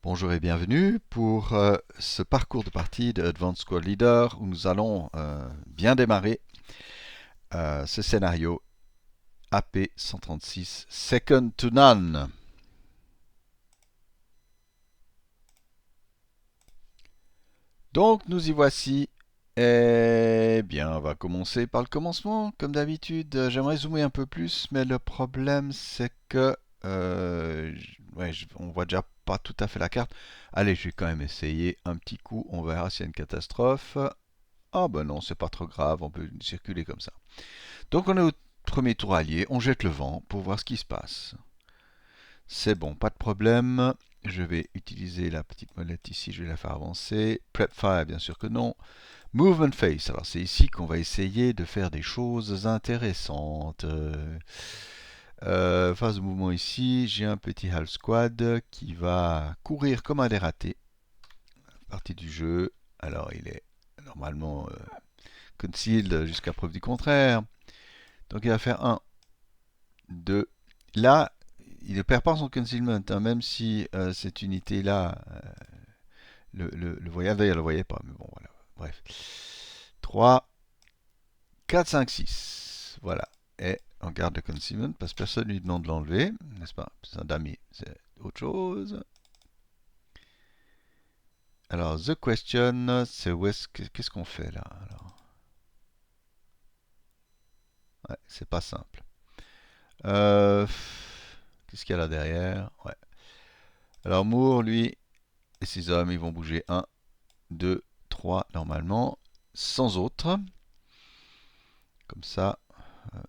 Bonjour et bienvenue pour ce parcours de partie de Advanced Squad Leader où nous allons bien démarrer ce scénario AP 136 Second to None. Donc nous y voici. Eh bien, on va commencer par le commencement. Comme d'habitude, j'aimerais zoomer un peu plus, mais le problème c'est que on voit déjà pas tout à fait la carte. Allez, je vais quand même essayer un petit coup. On verra s'il y a une catastrophe. Ah ben non, c'est pas trop grave, on peut circuler comme ça. Donc on est au premier tour allié, on jette le vent pour voir ce qui se passe. C'est bon, pas de problème. Je vais utiliser la petite molette ici, je vais la faire avancer. Prep fire, bien sûr que non. Movement face, alors c'est ici qu'on va essayer de faire des choses intéressantes. Phase de mouvement ici, j'ai un petit half squad qui va courir comme un dératé. Partie du jeu, alors il est normalement concealed jusqu'à preuve du contraire. Donc il va faire 1, 2. Là, il ne perd pas son concealment, hein, même si cette unité-là, le voyait, d'ailleurs, elle ne le voyait pas, mais bon, voilà. Bref. 3, 4, 5, 6. Voilà. Et on garde le concealment parce que personne ne lui demande de l'enlever, n'est-ce pas? C'est un dummy, c'est autre chose. Alors, the question, c'est qu'est-ce qu'on fait là alors? Ouais, c'est pas simple. Euh, Qu'est-ce qu'il y a là derrière? Ouais. Alors Moore, lui, et ses hommes, ils vont bouger 1, 2, 3 normalement, sans autre. Comme ça, euh,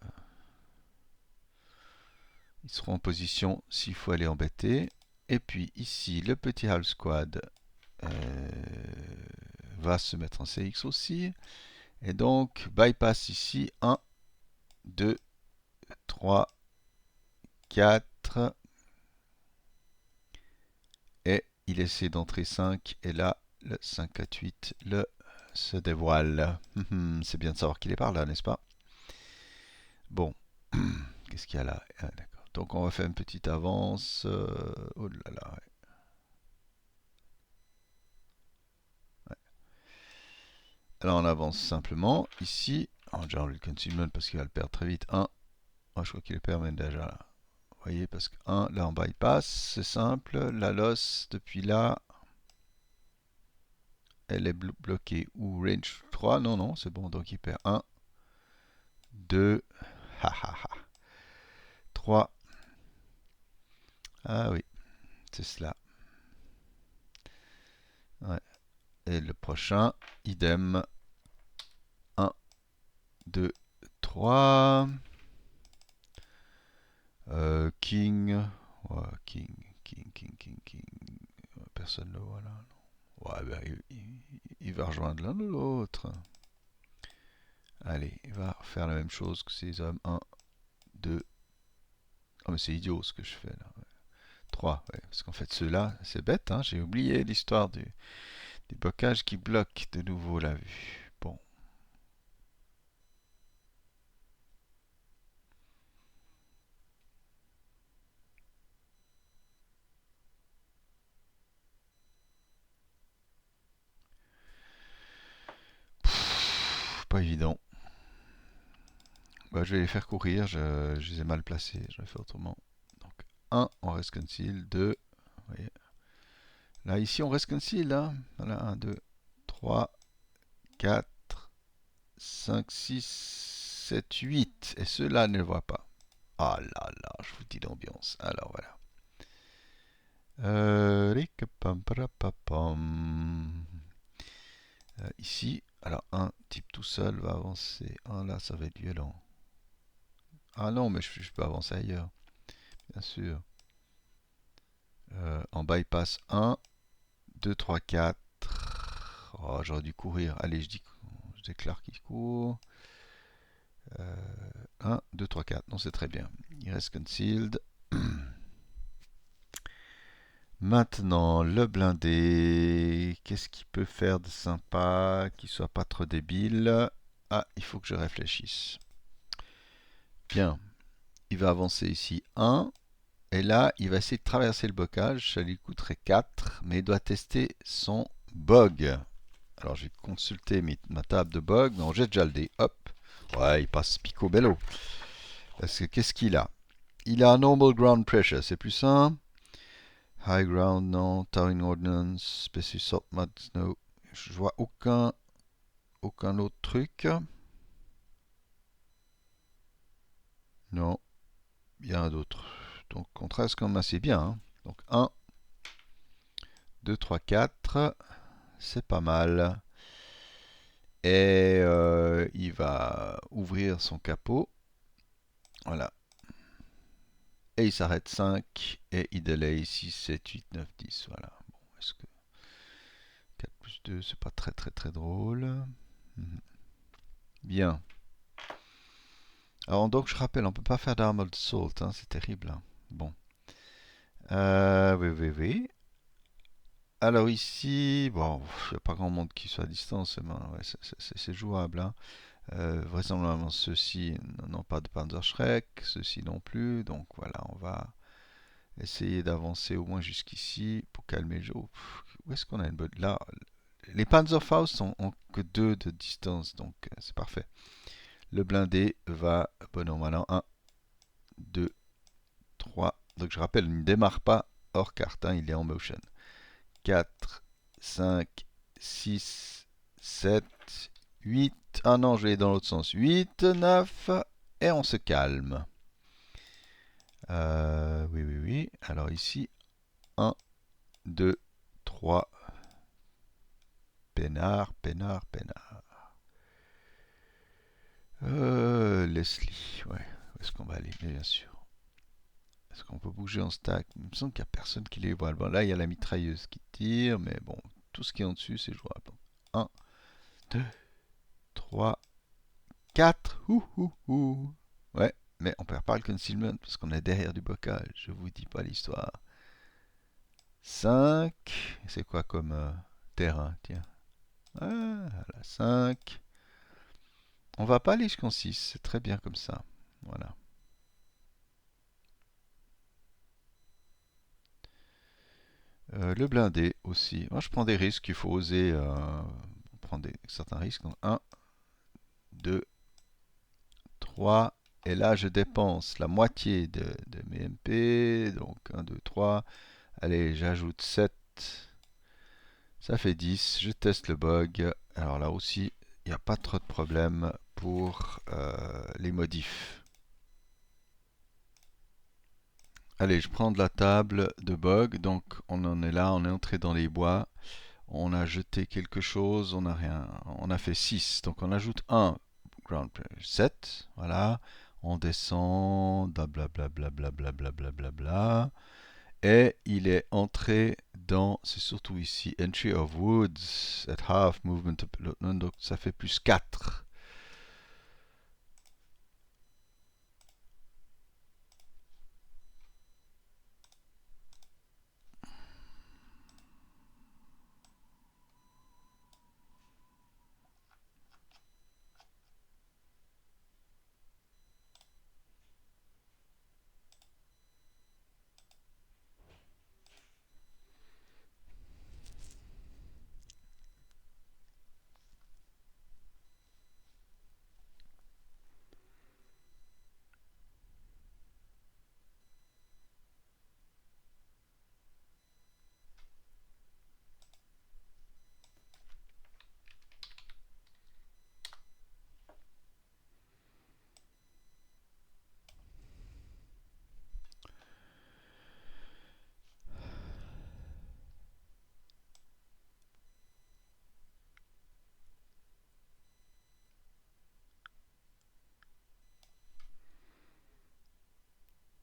ils seront en position s'il faut aller embêter. Et puis ici, le petit half squad euh, va se mettre en CX aussi. Et donc, bypass ici, 1, 2, 3, 4. Et il essaie d'entrer 5. Et là, le 5, 4, 8 se dévoile. C'est bien de savoir qu'il est par là, n'est-ce pas? Bon, qu'est-ce qu'il y a là? Ah, d'accord. Donc on va faire une petite avance. Oh là là, ouais. Ouais. Alors on avance simplement. Ici, j'ai enlevé le concealment parce qu'il va le perdre très vite. 1. Oh, je crois qu'il le perd même déjà là. Vous voyez, parce que 1, là en bypass, c'est simple. La loss, depuis là, elle est bloquée. Ou range 3. Non, non, c'est bon. Donc il perd 1, 2, 3. Ah oui, c'est cela. Ouais. Et le prochain, idem. 1, 2, 3. King. Ouais, King. Personne ne le voit là. Ouais, ben, il va rejoindre l'un ou l'autre. Allez, il va faire la même chose que ces hommes. 1, 2. Oh, mais c'est idiot ce que je fais là. Ouais. 3, ouais, parce qu'en fait ceux-là, c'est bête, hein, j'ai oublié l'histoire des blocages qui bloquent de nouveau la vue. Bon, pas évident. Bah, je vais les faire courir, je les ai mal placés, je vais faire autrement. Donc 1, on reste conceal, 2, vous voyez. Là, ici, on reste conceal, hein. Voilà, 1, 2, 3, 4, 5, 6, 7, 8. Et ceux-là ne le voient pas. Ah là là, je vous dis l'ambiance. Alors voilà. Ici, alors un type tout seul va avancer. Ah là, ça va être violent. Ah non, mais je peux avancer ailleurs, bien sûr. En bypass 1, 2, 3, 4. Oh, j'aurais dû courir. Allez, je déclare qu'il court. 1, 2, 3, 4. Non, c'est très bien. Il reste concealed. Maintenant, le blindé. Qu'est-ce qu'il peut faire de sympa, qui soit pas trop débile? Ah, il faut que je réfléchisse. Bien. Il va avancer ici 1. Et là, il va essayer de traverser le bocage. Ça lui coûterait 4, mais il doit tester son bug. Alors, j'ai consulté ma table de bug. Non, j'ai déjà le dé. Hop. Ouais, il passe picobello. Parce que qu'est-ce qu'il a? Il a normal ground pressure, c'est plus simple. High ground, non. Towing ordnance, special salt mud, snow. Je vois aucun autre truc. Non, il y en a d'autres. Donc on trace quand même assez bien, hein. Donc 1, 2, 3, 4. C'est pas mal. Et il va ouvrir son capot. Voilà. Et il s'arrête 5. Et il délai 6, 7, 8, 9, 10. Voilà. Bon, est-ce que 4 plus 2, c'est pas très très très drôle. Bien. Alors donc je rappelle, on peut pas faire d'armored salt, hein, c'est terrible, hein. Bon. Oui, oui, oui. Alors ici, bon, il n'y a pas grand monde qui soit à distance, mais ouais, c'est jouable, hein. Vraisemblablement ceux-ci n'ont pas de Panzerschreck, ceux-ci non plus, donc voilà, on va essayer d'avancer au moins jusqu'ici pour calmer le jeu. Où est-ce qu'on a une bonne... Là, les Panzerfaust ont que 2 de distance, donc c'est parfait. Le blindé va, bon an, mal an, 1, 2, 3. Donc je rappelle, il ne démarre pas hors carte, hein, il est en motion. 4, 5, 6, 7, 8. Ah non, je vais aller dans l'autre sens. 8, 9. Et on se calme. Oui, oui, oui. Alors ici, 1, 2, 3. Peinard, peinard, peinard. Leslie, ouais. Où est-ce qu'on va aller? Bien sûr. Est-ce qu'on peut bouger en stack? Il me semble qu'il n'y a personne qui les voit. Bon, là, il y a la mitrailleuse qui tire, mais bon, tout ce qui est en dessus, c'est jouable. 1, 2, 3, 4. Ouais, mais on perd pas le concealment parce qu'on est derrière du bocage. Je vous dis pas l'histoire. 5. C'est quoi comme terrain? Tiens. Ah, voilà, 5. On va pas aller jusqu'en 6. C'est très bien comme ça. Voilà. Le blindé aussi. Moi, je prends des risques. Il faut oser prendre certains risques. Donc, 1, 2, 3. Et là, je dépense la moitié de mes MP. Donc, 1, 2, 3. Allez, j'ajoute 7. Ça fait 10. Je teste le bug. Alors là aussi, il n'y a pas trop de problème pour les modifs. Allez, je prends de la table de bug. Donc, on en est là. On est entré dans les bois. On a jeté quelque chose. On a rien. On a fait 6. Donc, on ajoute 1. Ground 7. Voilà. On descend. Blablabla. Blablabla. Et il est entré dans, c'est surtout ici, Entry of Woods at half movement allotment, donc ça fait plus 4.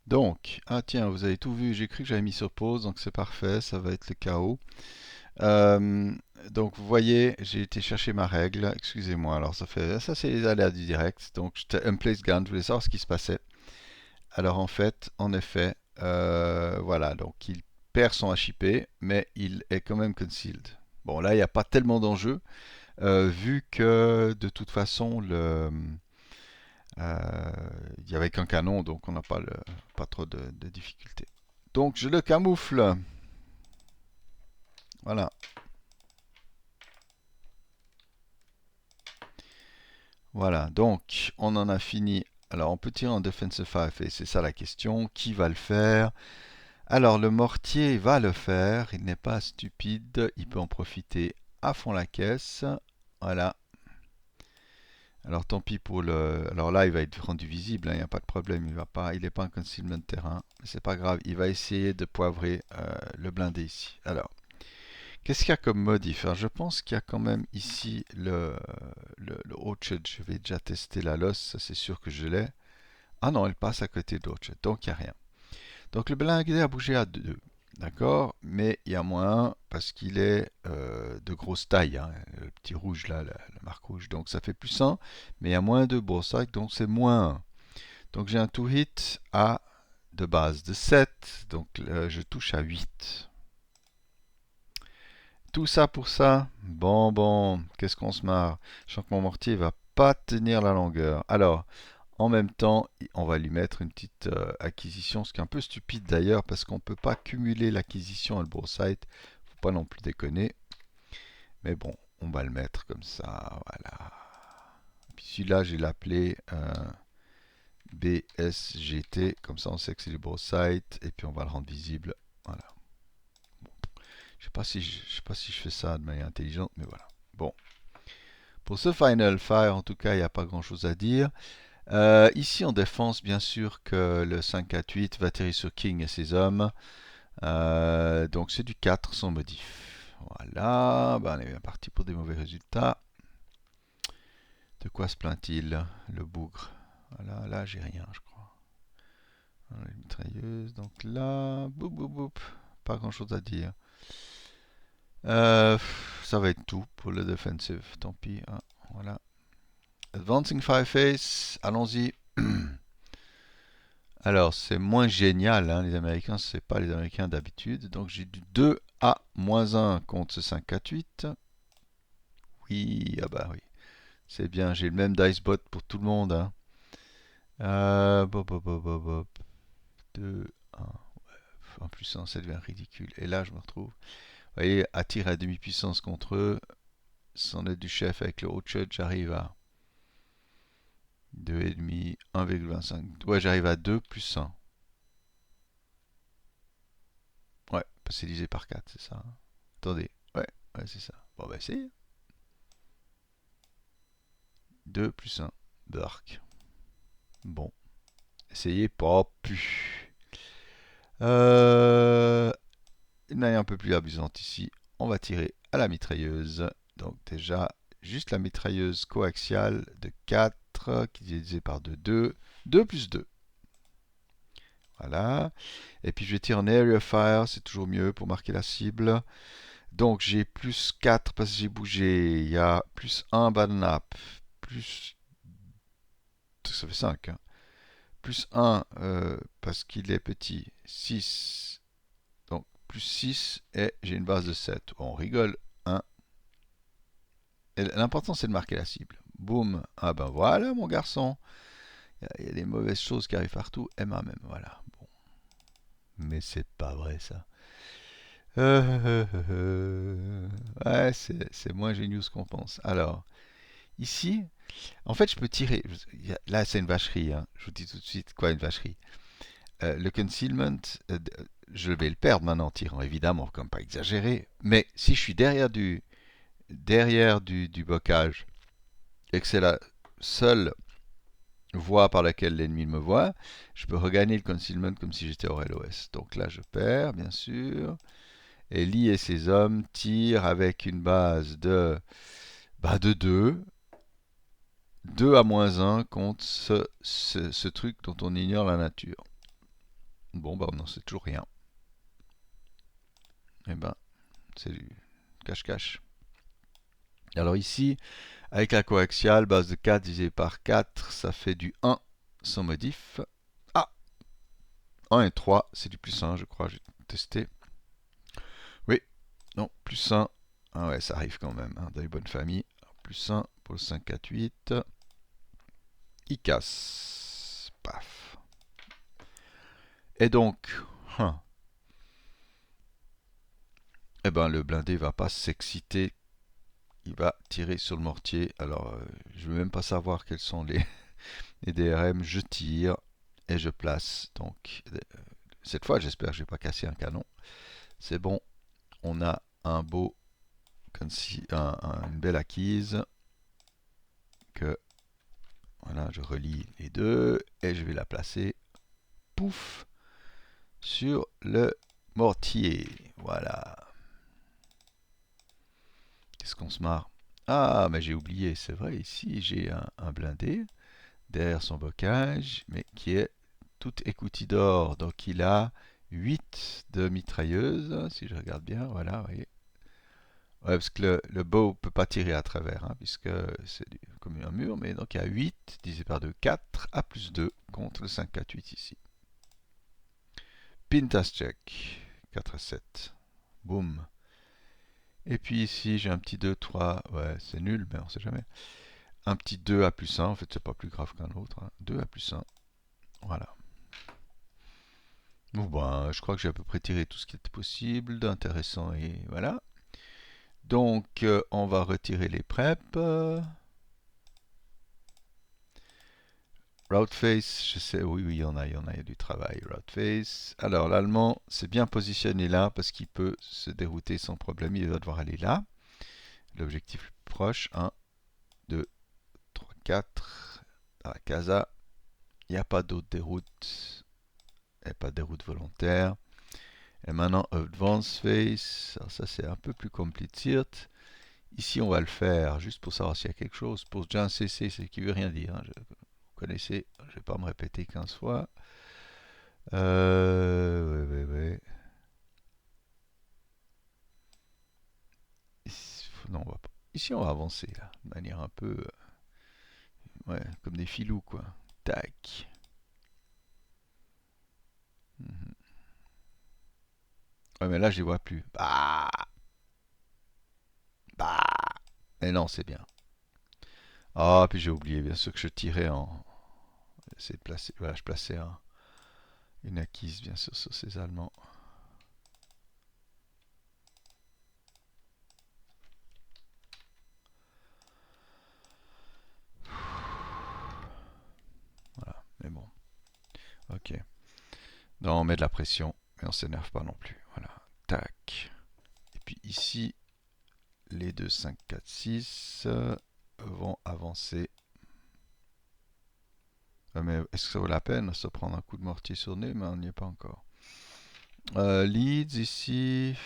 Donc, ah tiens, vous avez tout vu, j'ai cru que j'avais mis sur pause, donc c'est parfait, ça va être le chaos. Euh, donc vous voyez, j'ai été chercher ma règle, excusez-moi, alors ça c'est les aléas du direct, donc j'étais unplaced gun, je voulais savoir ce qui se passait. Alors en fait, en effet, voilà, donc il perd son HIP, mais il est quand même concealed. Bon, là, il n'y a pas tellement d'enjeux, vu que de toute façon, il n'y avait qu'un canon, donc on n'a pas trop de difficultés. Donc je le camoufle. Voilà. Voilà, donc on en a fini. Alors on peut tirer en defensive five et c'est ça la question. Qui va le faire? Alors le mortier va le faire. Il n'est pas stupide. Il peut en profiter à fond la caisse. Voilà. Alors tant pis pour le. Alors là il va être rendu visible. Il n'y a pas de problème. Il va pas. Il n'est pas en concealment de terrain. Mais c'est pas grave. Il va essayer de poivrer le blindé ici. Alors. Qu'est-ce qu'il y a comme modif? Alors, je pense qu'il y a quand même ici le Orchard. Je vais déjà tester la loss, ça c'est sûr que je l'ai. Ah non, elle passe à côté de l'Orchard, donc il n'y a rien. Donc le blindé a bougé à 2, d'accord? Mais il y a moins 1 parce qu'il est de grosse taille, hein, le petit rouge là, la marque rouge. Donc ça fait plus 1, mais il y a moins 2 brosailles, donc c'est moins 1. Donc j'ai un to hit à de base de 7, donc je touche à 8. Tout ça pour ça. Bon, qu'est-ce qu'on se marre. Je sens que mon mortier va pas tenir la longueur. Alors, en même temps, on va lui mettre une petite acquisition, ce qui est un peu stupide d'ailleurs, parce qu'on ne peut pas cumuler l'acquisition et le broadside. Faut pas non plus déconner. Mais bon, on va le mettre comme ça, voilà. Puis celui-là, je vais l'appeler BSGT, comme ça on sait que c'est du broadside, et puis on va le rendre visible. Voilà. Je sais pas si je fais ça de manière intelligente, mais voilà. Bon. Pour ce Final Fire, en tout cas, il n'y a pas grand-chose à dire. Ici, en défense, bien sûr que le 5-4-8 va tirer sur King et ses hommes. Donc, c'est du 4 sans modif. Voilà. Ben, on est bien parti pour des mauvais résultats. De quoi se plaint-il, le bougre? Voilà, là, j'ai rien, je crois. Les mitrailleuses. Donc là, boum, boum, boum. Pas grand-chose à dire. Ça va être tout pour le defensive. Tant pis. Hein. Voilà. Advancing Fireface. Allons-y. Alors, c'est moins génial. Hein, les Américains, c'est pas les Américains d'habitude. Donc, j'ai du 2 à moins 1 contre ce 5-4-8. Oui, ah bah oui. C'est bien. J'ai le même dice bot pour tout le monde. Hein. Bop, bop, bop, bop, bop. 2, 1. En plus 1, ça devient ridicule. Et là, je me retrouve. Vous voyez, à tir à demi-puissance contre eux. Sans aide du chef avec le Orchard, j'arrive à 2,5, 1,25. Ouais, j'arrive à 2 plus 1. Ouais, c'est divisé par 4, c'est ça. Hein. Attendez, ouais, c'est ça. Bon, bah, essayez. 2 plus 1. Dark. Bon, essayez pas plus. Une manière un peu plus abusante ici. On va tirer à la mitrailleuse. Donc, déjà, juste la mitrailleuse coaxiale de 4 qui est divisée par 2, 2. 2 plus 2. Voilà. Et puis je vais tirer en area fire, c'est toujours mieux pour marquer la cible. Donc j'ai plus 4 parce que j'ai bougé. Il y a plus 1 badnap. Plus. Ça fait 5. Hein. Plus 1 parce qu'il est petit. 6. Donc plus 6 et j'ai une base de 7. On rigole. 1. L'important c'est de marquer la cible. Boum. Ah ben voilà mon garçon. Il y a des mauvaises choses qui arrivent partout. Emma même. Voilà. Bon. Mais c'est pas vrai ça. Ouais, c'est moins génial ce qu'on pense. Alors, ici, en fait, je peux tirer. Là, c'est une vacherie. Hein. Je vous dis tout de suite quoi une vacherie. Le concealment, je vais le perdre maintenant en tirant, évidemment, comme pas exagérer. Mais si je suis derrière du bocage et que c'est la seule voie par laquelle l'ennemi me voit, je peux regagner le concealment comme si j'étais au LOS. Donc là, je perds, bien sûr. Et Lee et ses hommes tirent avec une base de 2. 2 à moins 1 contre ce truc dont on ignore la nature. Bon, bah on n'en sait toujours rien. Eh ben, c'est du cache-cache. Alors ici, avec la coaxiale, base de 4 divisé par 4, ça fait du 1 sans modif. Ah 1 et 3, c'est du plus 1, je crois, j'ai testé. Oui, non, plus 1. Ah ouais, ça arrive quand même, hein, dans les bonnes familles. Plus 1 pour le 5, 4, 8. Il casse. Paf. Et donc, eh ben le blindé va pas s'exciter, il va tirer sur le mortier. Alors, je veux même pas savoir quels sont les DRM. Je tire et je place. Donc, cette fois, j'espère que je vais pas casser un canon. C'est bon, on a un beau, une belle acquise que voilà, je relie les deux et je vais la placer, pouf, sur le mortier. Voilà. Qu'est-ce qu'on se marre? Ah, mais j'ai oublié, c'est vrai, ici j'ai un blindé derrière son bocage, mais qui est tout écouti d'or. Donc il a 8 de mitrailleuse, si je regarde bien, voilà, vous voyez. Ouais, parce que le bow ne peut pas tirer à travers, hein, puisque c'est comme un mur, mais donc il y a 8 divisé par 2, 4, A plus 2 contre le 5, 4, 8 ici. Pintas check, 4 à 7. Boum. Et puis ici, j'ai un petit 2, 3. Ouais, c'est nul, mais on sait jamais. Un petit 2 à plus 1. En fait, c'est pas plus grave qu'un autre, hein. 2 à plus 1. Voilà. Bon, ben, je crois que j'ai à peu près tiré tout ce qui était possible d'intéressant. Et voilà. Donc, on va retirer les preps. Route face, je sais, oui, oui, il y a du travail. Route face. Alors, l'allemand, c'est bien positionné là parce qu'il peut se dérouter sans problème. Il va devoir aller là. L'objectif le plus proche. 1, 2, 3, 4. Dans la casa. Il n'y a pas d'autre déroute. Il n'y a pas de déroute volontaire. Et maintenant, Advance Face. Alors ça, c'est un peu plus compliqué. Ici, on va le faire juste pour savoir s'il y a quelque chose. Pour déjà un CC, c'est qui veut rien dire, hein. Vous connaissez, je ne vais pas me répéter 15 fois. Ouais, ouais, ouais. Ici, non, on va pas. Ici, on va avancer, là, de manière un peu... ouais, comme des filous, quoi. Tac. Mhm. Ouais, mais là, je les vois plus. Bah, bah. Et non, c'est bien. Ah, puis j'ai oublié, bien sûr que je tirais en... Essayer de placer... Voilà, je plaçais une acquise, bien sûr, sur ces Allemands. Voilà, mais bon. Ok. Non, on met de la pression, mais on s'énerve pas non plus. Voilà. Tac. Et puis ici, les deux 5, 4, 6 vont avancer. Mais est-ce que ça vaut la peine de se prendre un coup de mortier sur le nez? Mais on n'y est pas encore. Leeds ici.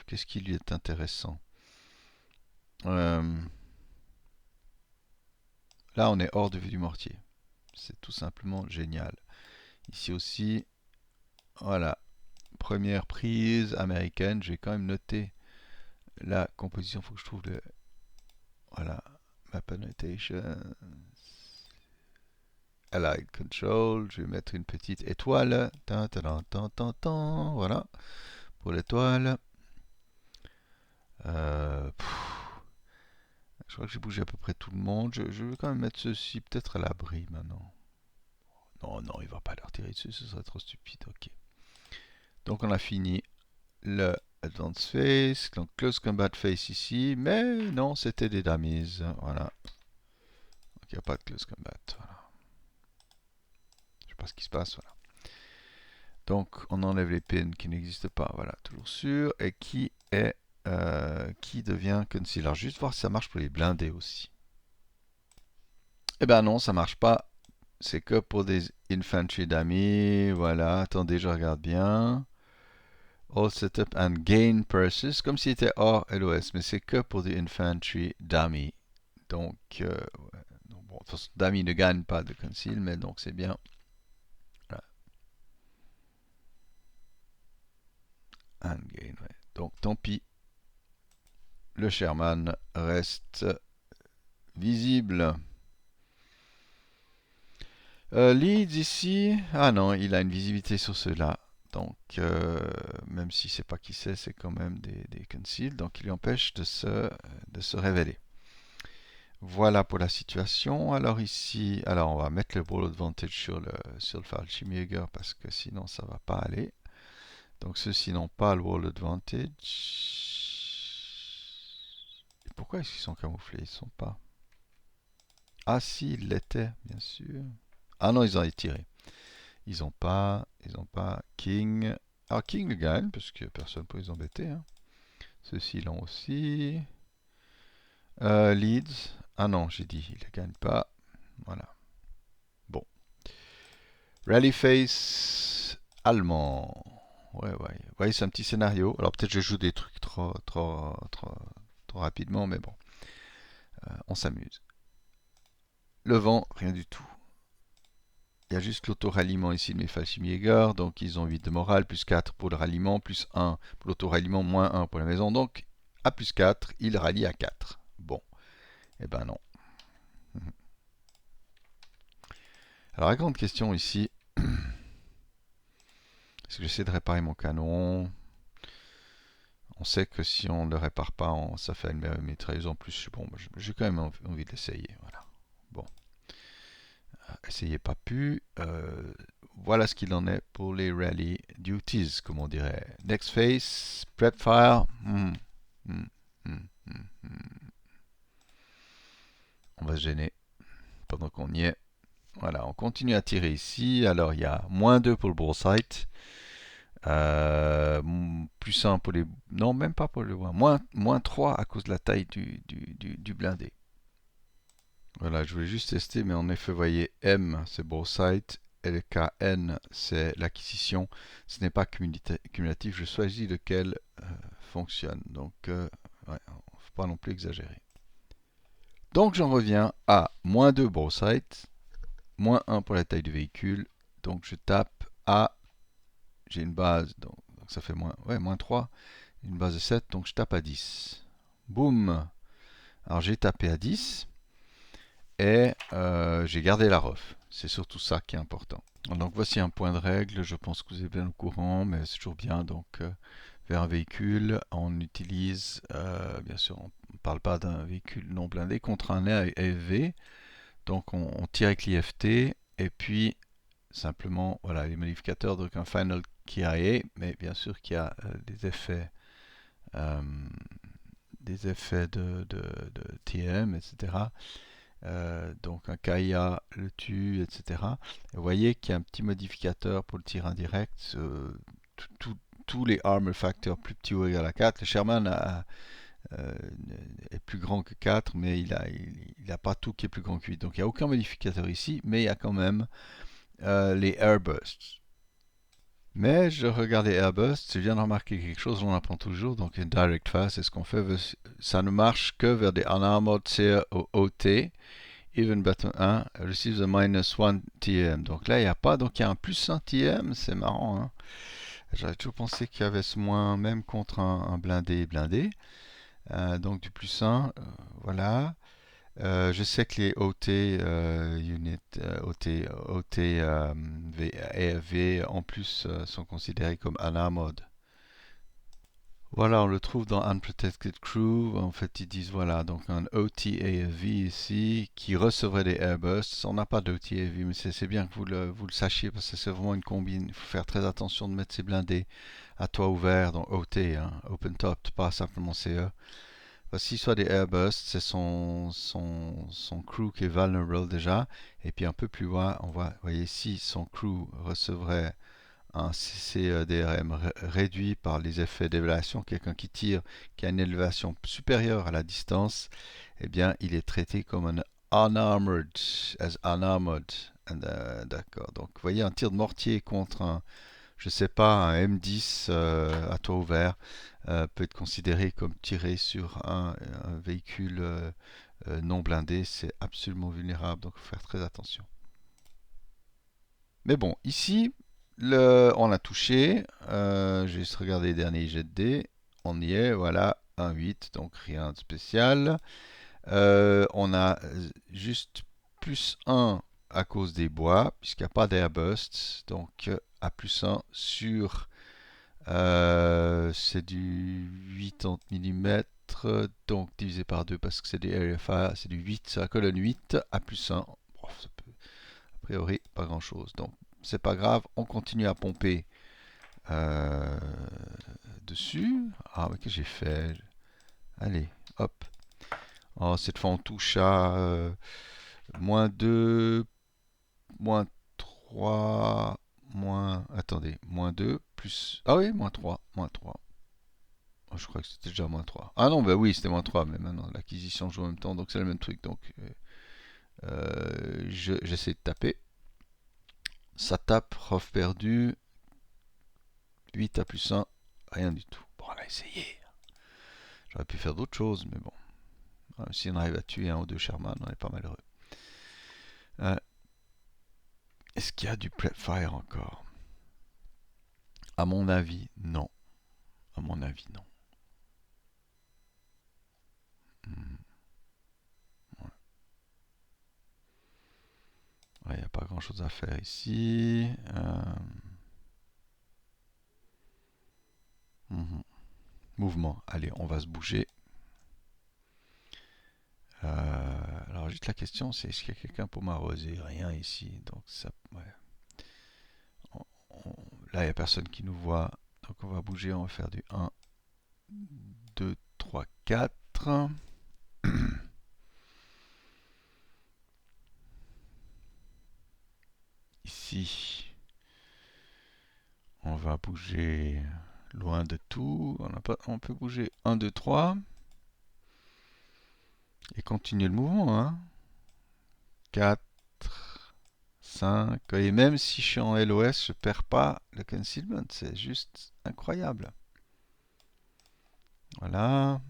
Qu'est-ce qui lui est intéressant? Là, on est hors de vue du mortier. C'est tout simplement génial. Ici aussi, voilà. Première prise américaine. Je vais quand même noter la composition. Il faut que je trouve le. Voilà. Map annotation. Allied control. Je vais mettre une petite étoile. Voilà. Pour l'étoile. Je crois que j'ai bougé à peu près tout le monde. Je vais quand même mettre ceci peut-être à l'abri maintenant. Non, non, il va pas leur tirer dessus, ce serait trop stupide. Ok. Donc on a fini le Advanced Phase, donc Close Combat Phase ici, mais non, c'était des dummies. Voilà. Donc il n'y a pas de Close Combat. Voilà. Je sais pas ce qui se passe. Voilà. Donc on enlève les pins qui n'existent pas. Voilà, toujours sûr. Et qui devient Concealer. Juste voir si ça marche pour les blindés aussi. Eh ben non, ça marche pas. C'est que pour des infantry dummy. Voilà, attendez, je regarde bien. All setup and gain purses, comme s'il était hors LOS, mais c'est que pour des infantry dummy. Donc, ouais. Donc bon, de toute façon, dummy ne gagne pas de conceal, mais donc c'est bien. Voilà. And gain, ouais. Donc tant pis, le Sherman reste visible. Leeds ici, ah non, il a une visibilité sur ceux-là. Donc, même si c'est pas qui c'est quand même des conceals. Donc, il lui empêche de se révéler. Voilà pour la situation. Alors ici, alors on va mettre le Wall Advantage sur le Fallschirmjäger parce que sinon ça va pas aller. Donc ceux-ci n'ont pas le Wall Advantage. Pourquoi est-ce qu'ils sont camouflés? Ils sont pas. Ah si, ils l'étaient, bien sûr. Ah non, ils ont tiré. Ils ont pas. Ils ont pas. King. Alors King le gagne, parce que personne ne peut les embêter. Hein. Ceux-ci l'ont aussi. Leeds. Ah non, j'ai dit, il ne gagne pas. Voilà. Bon. Rally Face allemand. Ouais, ouais. Vous voyez, c'est un petit scénario. Alors peut-être je joue des trucs trop rapidement, mais bon, on s'amuse. Le vent, rien du tout. Il y a juste l'auto-ralliement ici de mes Fallschirmjäger, donc ils ont 8 de morale, plus 4 pour le ralliement, plus 1 pour l'auto-ralliement, moins 1 pour la maison. Donc, à plus 4, il rallie à 4. Bon, eh ben non. Alors la grande question ici, est-ce que j'essaie de réparer mon canon? On sait que si on ne le répare pas, ça fait une mitrailleuse en plus. Bon, j'ai quand même envie de l'essayer. Voilà. Bon, essayez pas pu. Voilà ce qu'il en est pour les rally duties, comme on dirait. Next phase, prep fire. On va se gêner pendant qu'on y est. Voilà, on continue à tirer ici. Alors il y a moins 2 pour le bullseye. Plus 1 pour les... Non, même pas pour le moins 3 à cause de la taille du blindé. Voilà, je voulais juste tester, mais en effet, vous voyez, M, c'est bullseye, et le KN, c'est l'acquisition. Ce n'est pas cumulatif, je choisis lequel fonctionne. Donc, ouais, il ne faut pas non plus exagérer. Donc, j'en reviens à moins 2 bullseye, moins 1 pour la taille du véhicule. Donc, je tape à... J'ai une base, donc ça fait moins 3. Une base de 7, donc je tape à 10. Boum. Alors j'ai tapé à 10 et j'ai gardé la ref. C'est surtout ça qui est important. Donc voici un point de règle, je pense que vous êtes bien au courant, mais c'est toujours bien. Donc vers un véhicule, on utilise, bien sûr, on ne parle pas d'un véhicule non blindé, contre un AFV. Donc on tire avec l'IFT et puis simplement, voilà, les modificateurs, donc un final KIA, mais bien sûr qu'il y a euh, des effets de TM, etc. Donc un KIA le tue, etc. Et vous voyez qu'il y a un petit modificateur pour le tir indirect. Tous les armor factors plus petits ou égal à 4. Le Sherman est plus grand que 4, mais il a pas tout qui est plus grand que 8. Donc il n'y a aucun modificateur ici, mais il y a quand même les airbursts. Mais je regardais Airburst, je viens de remarquer quelque chose, on apprend toujours, donc une direct fire, c'est ce qu'on fait, ça ne marche que vers des unarmored tier au OT, even button 1, receives a minus 1 TM. Donc là, il n'y a pas, donc il y a un plus 1 TM, c'est marrant, hein. J'avais toujours pensé qu'il y avait ce moins, même contre un blindé. Donc du plus 1, voilà. Je sais que les OT unit, AFV en plus sont considérés comme unarmored. Voilà, on le trouve dans Unprotected Crew. En fait, ils disent voilà, donc un OT AFV ici qui recevrait des airbursts. On n'a pas d'OT AFV, mais c'est bien que vous le sachiez parce que c'est vraiment une combine. Il faut faire très attention de mettre ces blindés à toit ouvert, donc OT, hein, Open Top, pas simplement CE. S'il soit des airbursts, c'est son crew qui est vulnerable déjà. Et puis un peu plus loin, on voit, voyez, si son crew recevrait un CCDRM réduit par les effets d'élévation, quelqu'un qui tire, qui a une élévation supérieure à la distance, eh bien, il est traité comme un unarmored, as unarmored. D'accord. Donc, vous voyez, un tir de mortier contre un, je sais pas, un M10 à toit ouvert peut être considéré comme tiré sur un véhicule non blindé. C'est absolument vulnérable, donc il faut faire très attention. Mais bon, ici, on a touché. Je vais juste regarder les derniers jets de dés. On y est, voilà, un 8, donc rien de spécial. On a juste plus 1 à cause des bois, puisqu'il n'y a pas d'airburst. Donc à plus 1 sur... c'est du 80 mm, donc divisé par 2 parce que c'est des area fire, c'est du 8, c'est la colonne 8 à plus 1. Bon, ça peut, a priori, pas grand chose. Donc c'est pas grave, on continue à pomper dessus. Ah, mais qu'est-ce que j'ai fait? Allez, hop. Oh, cette fois, on touche à moins 2, moins 3, moins... Attendez, moins 2, plus... Ah oui, moins 3, moins 3. Oh, je crois que c'était déjà moins 3. Ah non, bah oui, c'était moins 3, mais maintenant l'acquisition joue en même temps, donc c'est le même truc. Donc, j'essaie de taper. Ça tape, ref perdu, 8 à plus 1, rien du tout. Bon, on a essayé. J'aurais pu faire d'autres choses, mais bon. Si on arrive à tuer un ou deux Sherman, on est pas malheureux. Euh, Est-ce qu'il y a du prep fire encore? À mon avis, non. À mon avis, non. Hmm. Ouais, il n'y a pas grand chose à faire ici. Mhm. Mouvement. Allez, on va se bouger. Alors, juste la question, c'est est-ce qu'il y a quelqu'un pour m'arroser? Rien ici. Donc, ça. Ouais. Là, il n'y a personne qui nous voit. Donc, on va bouger. On va faire du 1, 2, 3, 4. Ici, on va bouger loin de tout. On peut bouger 1, 2, 3. Et continuer le mouvement. Hein. 4, 5. Et même si je suis en LOS, je perds pas le concealment. C'est juste incroyable. Voilà.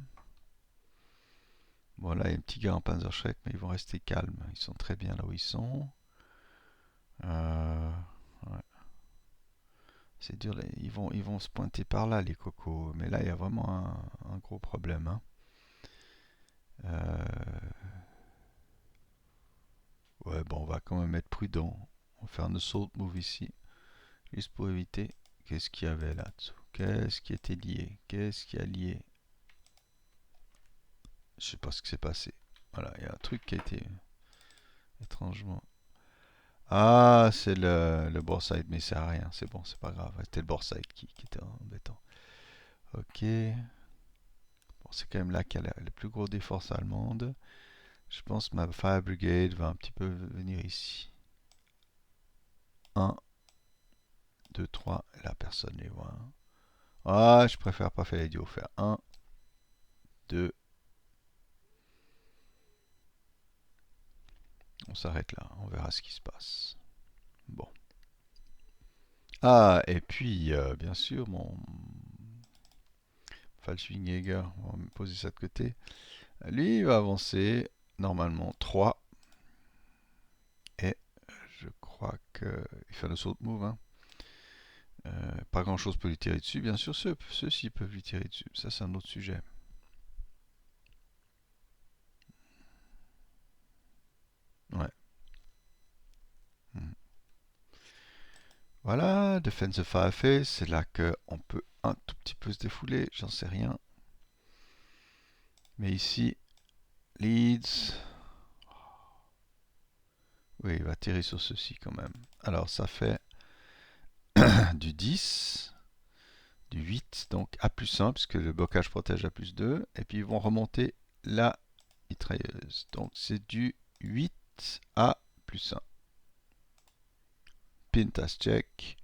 Bon, là, il y a un petit gars en Panzerschreck, mais ils vont rester calmes. Ils sont très bien là où ils sont. Euh, ouais. C'est dur, ils vont se pointer par là, les cocos. Mais là, il y a vraiment un gros problème. Hein. Ouais, bon, on va quand même être prudent. On va faire un assault move ici, juste pour éviter. Qu'est-ce qu'il y avait là-dessous? Qu'est-ce qui était lié? Qu'est-ce qui a lié? Je sais pas ce qui s'est passé. Voilà, il y a un truc qui a été étrangement. Ah, c'est le board-side, mais ça sert à rien. C'est bon, c'est pas grave. C'était le board-side qui était embêtant. Ok. Bon, c'est quand même là qu'il y a le plus gros des forces allemandes. Je pense que ma Fire Brigade va un petit peu venir ici. 1, 2, 3. Et là, personne ne les voit. Hein. Ah, je préfère pas faire l'idiot. Faire 1, 2. On s'arrête là. On verra ce qui se passe. Bon. Ah, et puis, bien sûr, mon Fallschwingjäger, on va me poser ça de côté. Lui, il va avancer normalement 3. Et je crois qu'il fait le saut de move. Hein. Pas grand chose peut lui tirer dessus. Bien sûr, ceux-ci peuvent lui tirer dessus. Ça, c'est un autre sujet. Ouais. Hmm. Voilà, Defensive Fireface, c'est là qu'on peut un tout petit peu se défouler, j'en sais rien. Mais ici, Leeds. Oui, il va tirer sur ceci quand même. Alors, ça fait du 10, du 8, donc A plus 1, puisque le blocage protège A plus 2. Et puis, ils vont remonter la mitrailleuse. Donc, c'est du 8 A plus 1. Pintas check,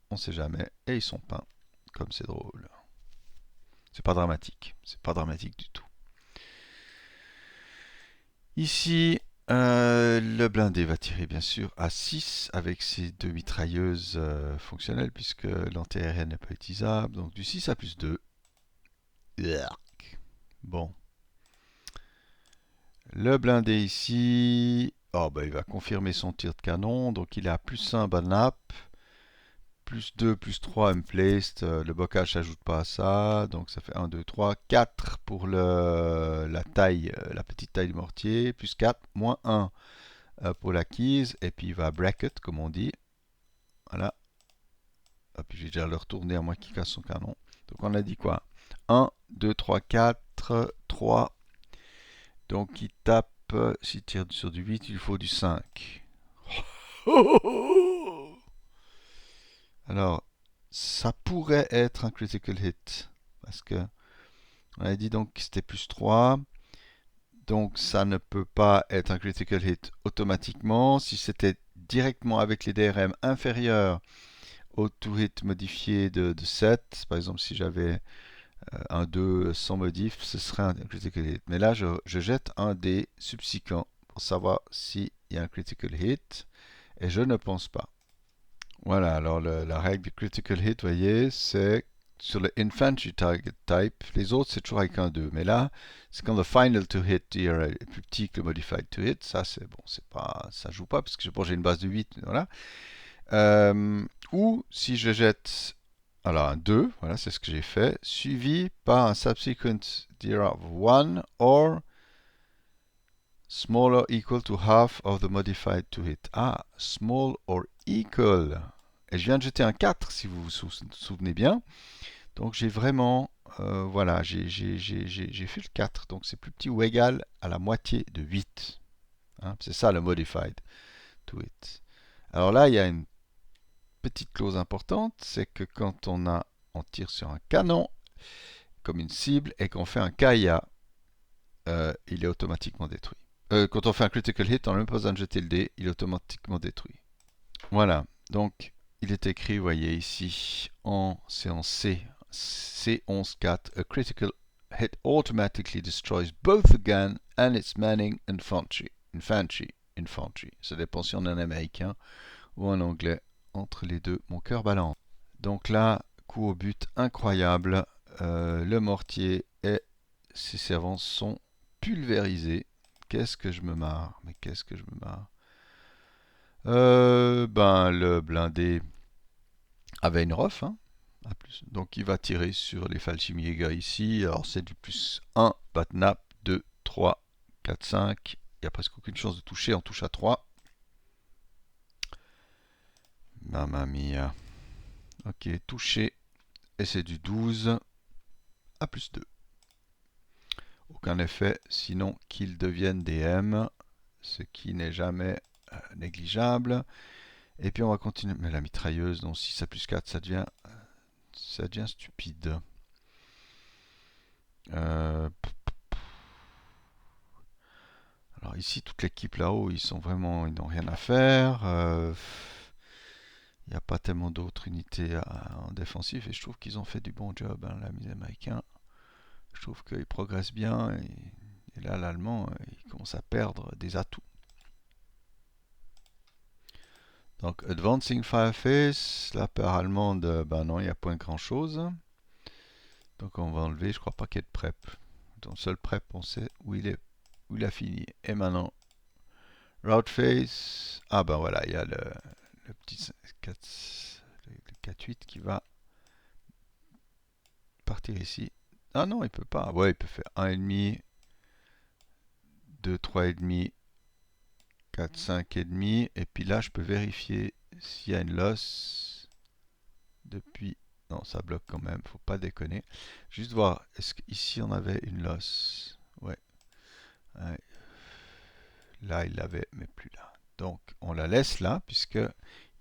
on sait jamais. Et ils sont peints, comme c'est drôle. C'est pas dramatique, c'est pas dramatique du tout. Ici, le blindé va tirer bien sûr à 6 avec ses deux mitrailleuses fonctionnelles puisque l'anti-aérienne n'est pas utilisable. Donc du 6 à plus 2. Bon. Le blindé ici, oh, bah, il va confirmer son tir de canon. Donc il a plus 1 banap, plus 2, plus 3 emplaced. Le bocage s'ajoute pas à ça. Donc ça fait 1, 2, 3, 4 pour la taille, la petite taille du mortier. Plus 4, moins 1 pour l'acquise. Et puis il va bracket, comme on dit. Voilà. Et puis je vais déjà le retourner à moins qu'il casse son canon. Donc on a dit quoi? 1, 2, 3, 4, 3. Donc il tape, s'il tire sur du 8, il faut du 5. Alors, ça pourrait être un critical hit. Parce que on a dit donc que c'était plus 3. Donc ça ne peut pas être un critical hit automatiquement. Si c'était directement avec les DRM inférieurs au to hit modifié de 7, par exemple si j'avais un 2 sans modif, ce serait un critical hit. Mais là, je jette un dé subséquent pour savoir s'il y a un critical hit, et je ne pense pas. Voilà, alors la règle du critical hit, vous voyez, c'est sur le infantry target type. Les autres, c'est toujours avec un 2. Mais là, c'est quand le final to hit est plus petit que le modified to hit. Ça, c'est bon, c'est pas, ça joue pas parce que j'ai une base de 8. Voilà. Ou si je jette alors un 2, voilà, c'est ce que j'ai fait, suivi par un subsequent dir of 1 or small or equal to half of the modified to hit. Ah, small or equal. Et je viens de jeter un 4, si vous vous souvenez bien. Donc j'ai vraiment, voilà, j'ai fait le 4. Donc c'est plus petit ou égal à la moitié de 8. Hein, c'est ça le modified to hit. Alors là, il y a une petite clause importante, c'est que quand on tire sur un canon comme une cible et qu'on fait un KIA, il est automatiquement détruit. Quand on fait un critical hit, on n'a même pas besoin de jeter le dé, il est automatiquement détruit. Voilà, donc il est écrit, vous voyez ici, en séance C, C11.4, a critical hit automatically destroys both the gun and its manning infantry. Ça dépend si on est en américain ou en anglais. Entre les deux, mon cœur balance. Donc là, coup au but incroyable. Le mortier et ses servants sont pulvérisés. Qu'est-ce que je me marre. Mais qu'est-ce que je me marre. Ben, le blindé avait une ref, hein, à plus. Donc il va tirer sur les Fallschirmjäger ici. Alors c'est du plus 1, Batnap, 2, 3, 4, 5. Il n'y a presque aucune chance de toucher, on touche à 3. Mamma mia. Ok, touché. Et c'est du 12 à plus 2. Aucun effet, sinon qu'ils deviennent des M, ce qui n'est jamais négligeable. Et puis on va continuer. Mais la mitrailleuse, donc 6 à plus 4, ça devient stupide. Alors ici, toute l'équipe là-haut, ils n'ont rien à faire. Il n'y a pas tellement d'autres unités en défensif et je trouve qu'ils ont fait du bon job, hein, les Américains. Je trouve qu'ils progressent bien et là, l'Allemand, il commence à perdre des atouts. Donc, Advancing Fireface, la paire allemande, ben non, il n'y a pas grand chose. Donc, on va enlever, je crois pas qu'il y ait de prep. Donc, seul prep, on sait où il a fini. Et maintenant, Route Face. Ah ben voilà, il y a le petit 4-8 qui va partir ici. Ah non, il peut pas. Ouais, il peut faire 1,5, 2, 3,5, 4, 5,5. Et puis là, je peux vérifier s'il y a une loss depuis. Non, ça bloque quand même, faut pas déconner. Juste voir, est-ce qu'ici on avait une loss? Ouais. Ouais. Là, il l'avait, mais plus là. Donc, on la laisse là, puisque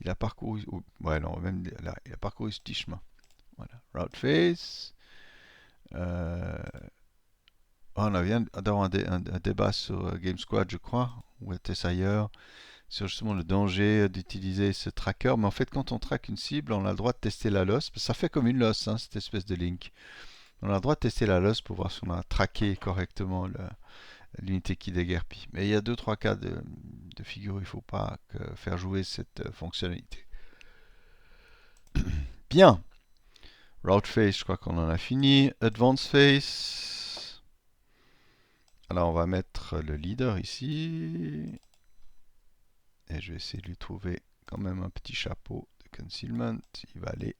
il a parcouru. Ouais, non, même là, il a parcouru ce petit chemin. Voilà. Route face. On vient d'avoir un débat sur Game Squad, je crois, ou était-ce ailleurs, sur justement le danger d'utiliser ce tracker. Mais en fait, quand on traque une cible, on a le droit de tester la loss. Ça fait comme une loss, hein, cette espèce de link. On a le droit de tester la loss pour voir si on a traqué correctement l'unité qui déguerpit. Mais il y a 2-3 cas de figure où il ne faut pas faire jouer cette fonctionnalité. Bien. Route Face, je crois qu'on en a fini. Advance Face. Alors on va mettre le leader ici. Et je vais essayer de lui trouver quand même un petit chapeau de concealment. Il va aller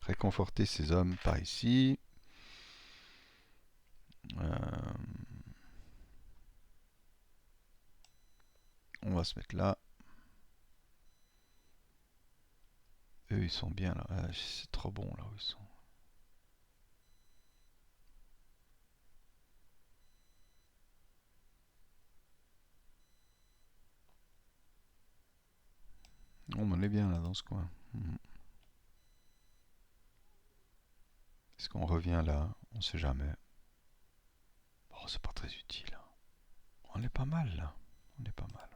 réconforter ses hommes par ici. On va se mettre là. Eux, ils sont bien là. Ah, c'est trop bon là où ils sont. On est bien là dans ce coin. Est-ce qu'on revient là? On sait jamais. Bon, c'est pas très utile. On est pas mal là. On est pas mal.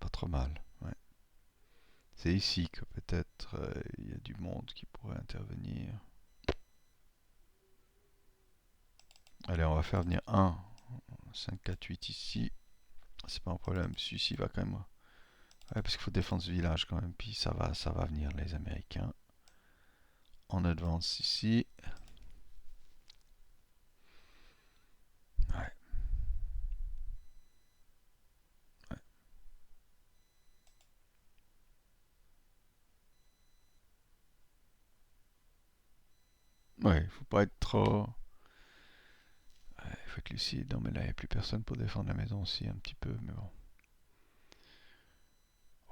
Pas trop mal. Ouais. C'est ici que peut-être il y a du monde qui pourrait intervenir. Allez, on va faire venir un 5, 4, 8 ici. C'est pas un problème. Celui-ci va quand même. Ouais, parce qu'il faut défendre ce village quand même. Puis ça va venir les Américains. On advance ici. Ouais. Ouais, faut pas être trop. Ouais, il faut être lucide. Non, mais là, il n'y a plus personne pour défendre la maison aussi, un petit peu, mais bon.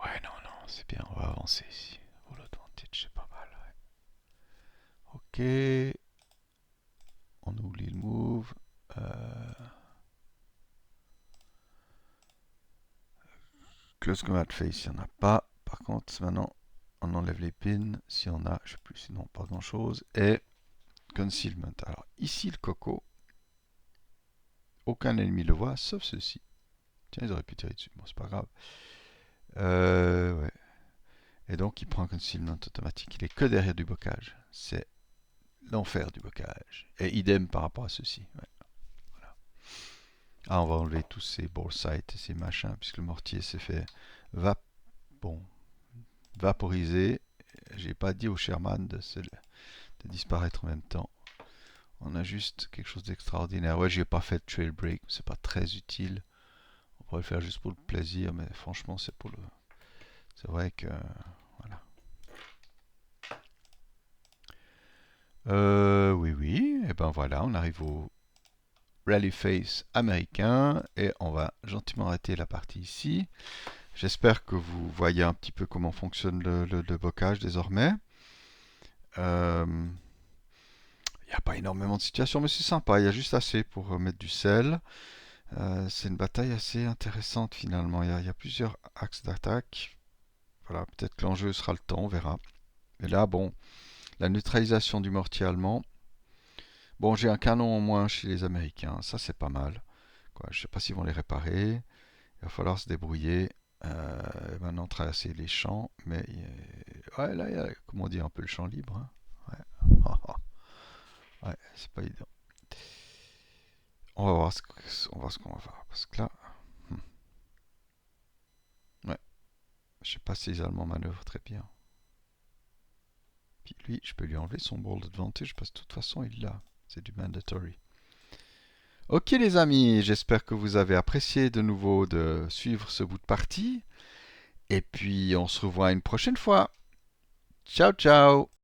Ouais, non, non, c'est bien, on va avancer ici. Roll advantage, c'est pas mal, ouais. Ok, on oublie le move. Close combat face, il n'y en a pas. Par contre, maintenant, on enlève les pins. Si on a, je sais plus, sinon pas grand chose. Et concealment. Alors, ici, le coco, aucun ennemi le voit, sauf ceux-ci. Tiens, ils auraient pu tirer dessus. Bon, c'est pas grave. Ouais. Et donc, il prend concealment automatique. Il est que derrière du bocage. C'est l'enfer du bocage. Et idem par rapport à ceci. Ouais. Voilà. Ah, on va enlever tous ces ball sites et ces machins, puisque le mortier s'est fait bon, vaporiser. J'ai pas dit au Sherman de disparaître en même temps. On a juste quelque chose d'extraordinaire. Ouais, j'ai pas fait de trail break, c'est pas très utile. On pourrait le faire juste pour le plaisir, mais franchement, c'est pour le. C'est vrai que. Voilà. Oui, oui. Et ben voilà, on arrive au Rally Face américain et on va gentiment arrêter la partie ici. J'espère que vous voyez un petit peu comment fonctionne le bocage désormais. Il n'y a pas énormément de situations, mais c'est sympa. Il y a juste assez pour mettre du sel. C'est une bataille assez intéressante finalement. Il y a plusieurs axes d'attaque. Voilà, peut-être que l'enjeu sera le temps, on verra. Et là, bon, la neutralisation du mortier allemand. Bon, j'ai un canon en moins chez les Américains, ça c'est pas mal. Quoi, je sais pas s'ils vont les réparer. Il va falloir se débrouiller. Maintenant, traverser les champs. Mais ouais, là, il y a, comment dire, un peu le champ libre. Hein. Ouais, ouais c'est pas évident. On va voir on va voir ce qu'on va faire. Parce que là, hmm, ouais, je sais pas si les Allemands manœuvrent très bien. Puis lui, je peux lui enlever son bold advantage parce que de toute façon, il l'a. C'est du mandatory. Ok les amis, j'espère que vous avez apprécié de nouveau de suivre ce bout de partie. Et puis on se revoit une prochaine fois. Ciao ciao